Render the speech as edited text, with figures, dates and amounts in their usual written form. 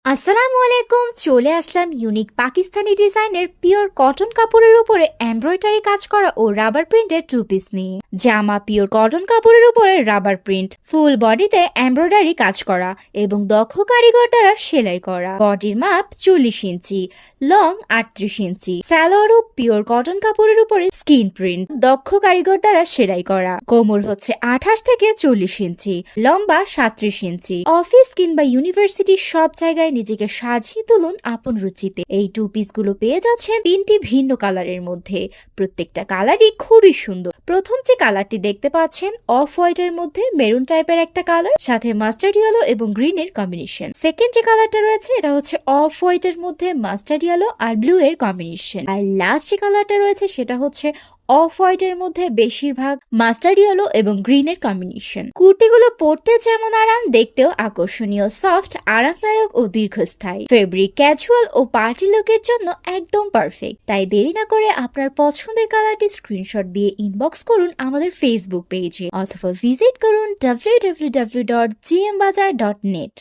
আসসালামু আলাইকুম। চলে আসলাম ইউনিক পাকিস্তানি ডিজাইনের পিওর কটন কাপড়ের উপরে এমব্রয়ডারি কাজ করা ও রাবার প্রিন্টের টু পিস নিয়ে। জামা পিওর কটন কাপড়ের উপরে রাবার প্রিন্ট, ফুল বডিতে এমব্রয়ডারি কাজ করা এবং দক্ষ কারিগর দ্বারা সেলাই করা। বডির মাপ 40 ইঞ্চি, লং 38 ইঞ্চি। সালোয়ারও পিওর কটন কাপড়ের উপরে স্কিন প্রিন্ট, দক্ষ কারিগর দ্বারা সেলাই করা। কোমর হচ্ছে 28 থেকে 40 ইঞ্চি, লম্বা 37 ইঞ্চি। অফিস কিংবা ইউনিভার্সিটির সব জায়গায় নিজেকে সাজিয়ে তুলুন আপন রুচিতে। এই টু পিস গুলো পেয়ে যাচ্ছেন 3টি ভিন্ন কালারের মধ্যে। প্রত্যেকটা কালারই খুবই সুন্দর। প্রথম যে কালারটি দেখতে পাচ্ছেন অফ হোয়াইটের মধ্যে মেরুন টাইপের একটা কালার, সাথে মাস্টার্ড ইয়েলো এবং গ্রিনের কম্বিনেশন। সেকেন্ড যে কালারটা রয়েছে এটা হচ্ছে অফ হোয়াইটের মধ্যে মাস্টার্ড ইয়েলো আর ব্লু এর কম্বিনেশন। আর লাস্ট যে কালারটা রয়েছে সেটা হচ্ছে অফ হোয়াইটের মধ্যে বেশিরভাগ মাস্টার্ড ইয়েলো এবং গ্রিনের কম্বিনেশন। কুর্তিগুলো পরতে যেমন আরাম, দেখতেও আকর্ষণীয়, সফট, আরামদায়ক ও দীর্ঘস্থায়ী। ফেব্রিক ক্যাজুয়াল ও পার্টি লুকের জন্য একদম পারফেক্ট। তাই দেরি না করে আপনার পছন্দের কালারটি স্ক্রিনশট দিয়ে ইনবক্স করুন আমাদের ফেসবুক পেজে অথবা ভিজিট করুন www.gmbazaar.net।